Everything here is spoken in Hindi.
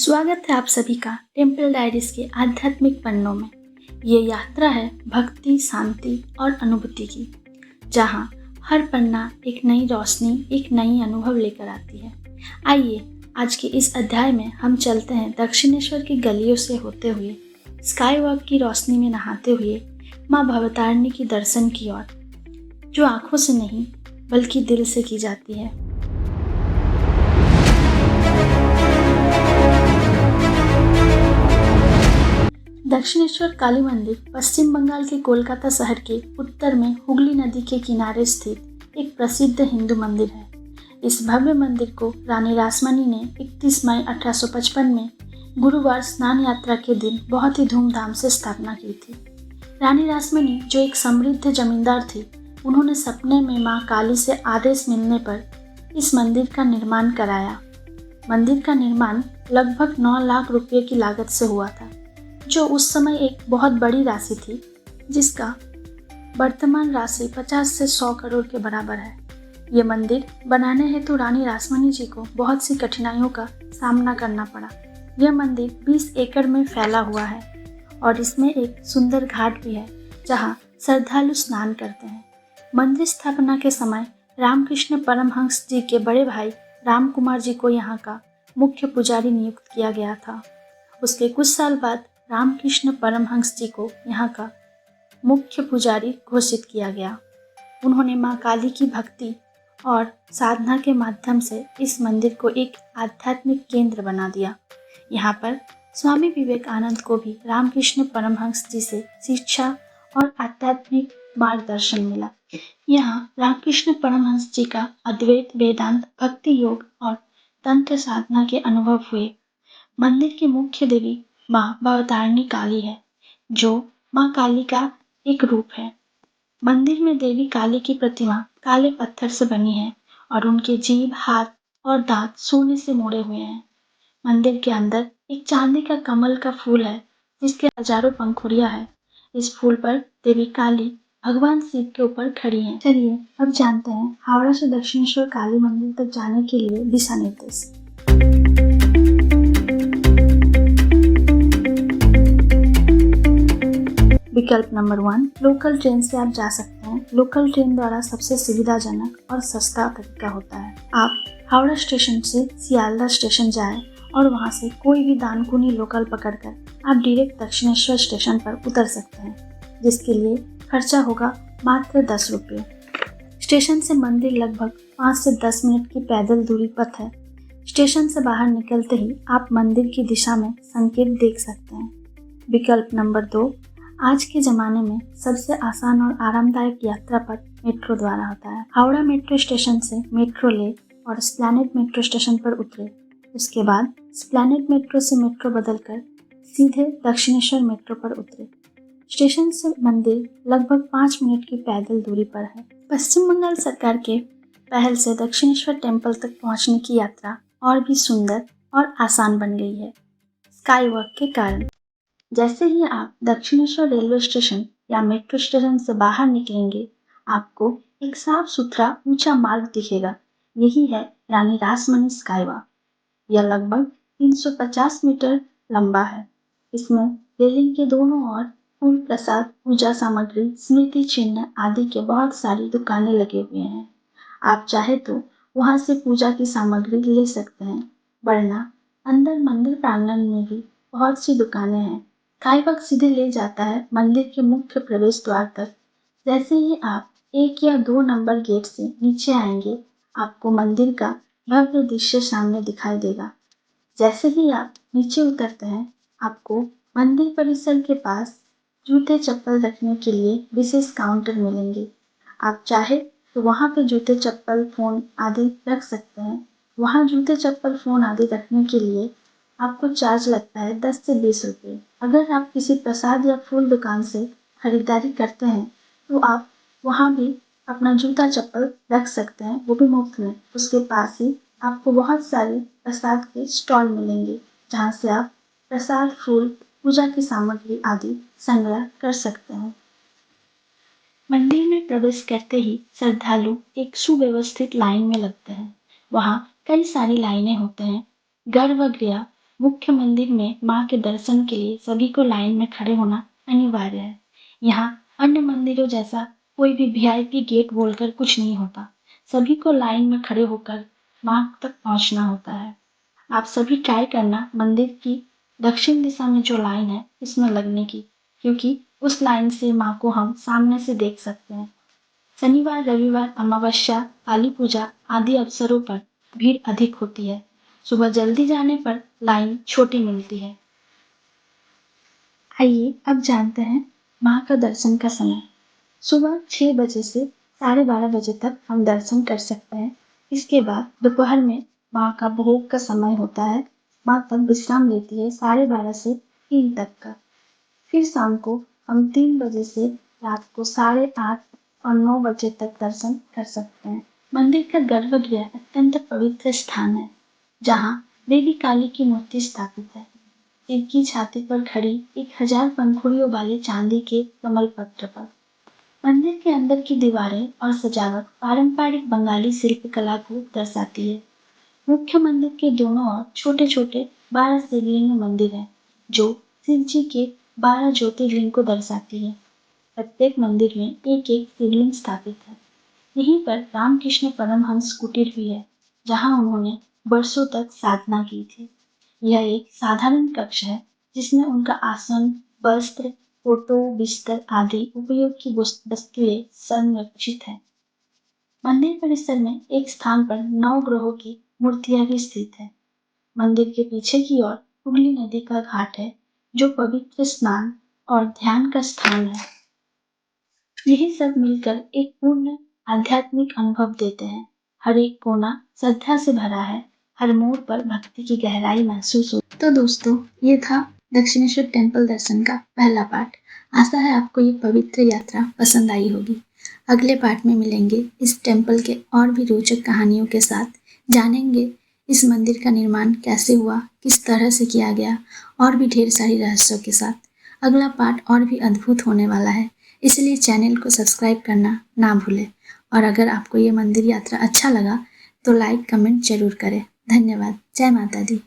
स्वागत है आप सभी का टेम्पल डायरीज के आध्यात्मिक पन्नों में। ये यात्रा है भक्ति, शांति और अनुभूति की, जहाँ हर पन्ना एक नई रोशनी, एक नई अनुभव लेकर आती है। आइए आज के इस अध्याय में हम चलते हैं दक्षिणेश्वर की गलियों से होते हुए, स्काई वॉक की रोशनी में नहाते हुए माँ भवतारिणी की दर्शन की ओर, जो आंखों से नहीं बल्कि दिल से की जाती है। दक्षिणेश्वर काली मंदिर पश्चिम बंगाल के कोलकाता शहर के उत्तर में हुगली नदी के किनारे स्थित एक प्रसिद्ध हिंदू मंदिर है। इस भव्य मंदिर को रानी रासमणी ने 31 मई 1855 में गुरुवार स्नान यात्रा के दिन बहुत ही धूमधाम से स्थापना की थी। रानी रासमणी, जो एक समृद्ध जमींदार थी, उन्होंने सपने में मां काली से आदेश मिलने पर इस मंदिर का निर्माण कराया। मंदिर का निर्माण लगभग 9 लाख रुपये की लागत से हुआ था, जो उस समय एक बहुत बड़ी राशि थी, जिसका वर्तमान राशि 50 से 100 करोड़ के बराबर है। ये मंदिर बनाने हेतु रानी रासमणी जी को बहुत सी कठिनाइयों का सामना करना पड़ा। यह मंदिर 20 एकड़ में फैला हुआ है और इसमें एक सुंदर घाट भी है, जहाँ श्रद्धालु स्नान करते हैं। मंदिर स्थापना के समय रामकृष्ण परमहंस जी के बड़े भाई राम कुमार जी को यहाँ का मुख्य पुजारी नियुक्त किया गया था। उसके कुछ साल बाद रामकृष्ण परमहंस जी को यहाँ का मुख्य पुजारी घोषित किया गया। उन्होंने मां काली की भक्ति और साधना के माध्यम से इस मंदिर को एक आध्यात्मिक केंद्र बना दिया। यहाँ पर स्वामी विवेकानंद को भी रामकृष्ण परमहंस जी से शिक्षा और आध्यात्मिक मार्गदर्शन मिला। यहाँ रामकृष्ण परमहंस जी का अद्वैत, वेदांत, भक्ति योग और तंत्र साधना के अनुभव हुए। मंदिर की मुख्य देवी माँ भवतारिणी काली है, जो माँ काली का एक रूप है। मंदिर में देवी काली की प्रतिमा काले पत्थर से बनी है और उनके जीभ, हाथ और दांत सोने से मोड़े हुए हैं। मंदिर के अंदर एक चांदी का कमल का फूल है, जिसके हजारों पंखुड़ियां हैं। इस फूल पर देवी काली भगवान शिव के ऊपर खड़ी हैं। चलिए अब जानते हैं हावड़ा से दक्षिणेश्वर काली मंदिर तक जाने के लिए दिशा निर्देश। विकल्प नंबर 1, लोकल ट्रेन से आप जा सकते हैं। लोकल ट्रेन द्वारा सबसे सुविधाजनक और सस्ता तरीका होता है। आप हावड़ा स्टेशन से सियालदह स्टेशन जाएं और वहां से कोई भी दानकुनी लोकल पकड़कर आप डायरेक्ट दक्षिणेश्वर स्टेशन पर उतर सकते हैं, जिसके लिए खर्चा होगा मात्र 10 रुपये। स्टेशन से मंदिर लगभग 5 से 10 मिनट की पैदल दूरी पर है। स्टेशन से बाहर निकलते ही आप मंदिर की दिशा में संकेत देख सकते हैं। विकल्प नंबर 2, आज के ज़माने में सबसे आसान और आरामदायक यात्रा पथ मेट्रो द्वारा होता है। हावड़ा मेट्रो स्टेशन से मेट्रो ले और एस्प्लैनेड मेट्रो स्टेशन पर उतरे। उसके बाद एस्प्लैनेड मेट्रो से मेट्रो बदलकर सीधे दक्षिणेश्वर मेट्रो पर उतरे। स्टेशन से मंदिर लगभग 5 मिनट की पैदल दूरी पर है। पश्चिम बंगाल सरकार के पहल से दक्षिणेश्वर टेम्पल तक पहुंचने की यात्रा और भी सुंदर और आसान बन गई है, स्काई वॉक के कारण। जैसे ही आप दक्षिणेश्वर रेलवे स्टेशन या मेट्रो स्टेशन से बाहर निकलेंगे, आपको एक साफ सुथरा ऊंचा मार्ग दिखेगा। यही है रानी रासमणी स्काई वॉक। यह लगभग 350 मीटर लंबा है। इसमें रेलिंग के दोनों ओर फूल, प्रसाद, पूजा सामग्री, स्मृति चिन्ह आदि के बहुत सारी दुकानें लगे हुए हैं। आप चाहे तो वहां से पूजा की सामग्री ले सकते हैं, वरना अंदर मंदिर प्रांगण में भी बहुत सी दुकानें हैं। स्काई वॉक सीधे ले जाता है मंदिर के मुख्य प्रवेश द्वार तक। जैसे ही आप 1 या 2 नंबर गेट से नीचे आएंगे, आपको मंदिर का भव्य दृश्य सामने दिखाई देगा। जैसे ही आप नीचे उतरते हैं, आपको मंदिर परिसर के पास जूते चप्पल रखने के लिए विशेष काउंटर मिलेंगे। आप चाहे तो वहां पे जूते चप्पल, फोन आदि रख सकते हैं। वहां जूते चप्पल, फोन आदि रखने के लिए आपको चार्ज लगता है 10 से 20 रुपये। अगर आप किसी प्रसाद या फूल दुकान से खरीदारी करते हैं, तो आप वहां भी अपना जूता चप्पल रख सकते हैं, वो भी मुफ्त में। उसके पास ही आपको बहुत सारे प्रसाद के स्टॉल मिलेंगे, जहाँ से आप प्रसाद, फूल, पूजा की सामग्री आदि संग्रह कर सकते हैं। मंदिर में प्रवेश करते ही श्रद्धालु एक सुव्यवस्थित लाइन में लगते हैं। वहाँ कई सारी लाइनें होते हैं। गर्भगृह मुख्य मंदिर में मां के दर्शन के लिए सभी को लाइन में खड़े होना अनिवार्य है। यहाँ अन्य मंदिरों जैसा कोई भी वीआईपी गेट बोलकर कुछ नहीं होता। सभी को लाइन में खड़े होकर मां तक पहुंचना होता है। आप सभी ट्राई करना मंदिर की दक्षिण दिशा में जो लाइन है इसमें लगने की, क्योंकि उस लाइन से मां को हम सामने से देख सकते हैं। शनिवार, रविवार, अमावस्या, काली पूजा आदि अवसरों पर भीड़ अधिक होती है। सुबह जल्दी जाने पर लाइन छोटी मिलती है। आइए अब जानते हैं मां का दर्शन का समय। सुबह 6 बजे से 12:30 बजे तक हम दर्शन कर सकते हैं। इसके बाद दोपहर में मां का भोग का समय होता है। मां तब विश्राम लेती है 12:30 से 3 तक का। फिर शाम को हम 3 बजे से रात को 8:30 और 9 बजे तक दर्शन कर सकते हैं। मंदिर का गर्भगृह अत्यंत पवित्र स्थान है, जहाँ देवी काली की मूर्ति स्थापित है। सिर की छाती पर खड़ी 1000 पंखुड़ियों वाले चांदी के कमल पत्र पर। मंदिर के अंदर की दीवारें और सजावट पारंपरिक बंगाली शिल्पकला को दर्शाती है। मुख्य मंदिर के दोनों ओर छोटे छोटे 12 शिवलिंग मंदिर हैं, जो शिव जी के 12 ज्योतिर्लिंग को दर्शाती है। प्रत्येक मंदिर में एक एक शिवलिंग स्थापित है। यहीं पर रामकृष्ण परमहंस कुटीर भी है, जहाँ उन्होंने वर्षों तक साधना की थी। यह एक साधारण कक्ष है, जिसमें उनका आसन, वस्त्र, फोटो, बिस्तर आदि उपयोग की वस्तुएं संरक्षित है। मंदिर परिसर में एक स्थान पर 9 ग्रहों की मूर्तियां भी स्थित है। मंदिर के पीछे की ओर हुगली नदी का घाट है, जो पवित्र स्नान और ध्यान का स्थान है। यही सब मिलकर एक पूर्ण आध्यात्मिक अनुभव देते हैं। हर एक कोना श्रद्धा से भरा है, हर मोड़ पर भक्ति की गहराई महसूस हो। तो दोस्तों, ये था दक्षिणेश्वर टेम्पल दर्शन का पहला पार्ट। आशा है आपको ये पवित्र यात्रा पसंद आई होगी। अगले पार्ट में मिलेंगे इस टेम्पल के और भी रोचक कहानियों के साथ। जानेंगे इस मंदिर का निर्माण कैसे हुआ, किस तरह से किया गया, और भी ढेर सारी रहस्यों के साथ। अगला पार्ट और भी अद्भुत होने वाला है, इसलिए चैनल को सब्सक्राइब करना ना भूलें। और अगर आपको ये मंदिर यात्रा अच्छा लगा तो लाइक कमेंट जरूर करें। धन्यवाद। जय माता दी।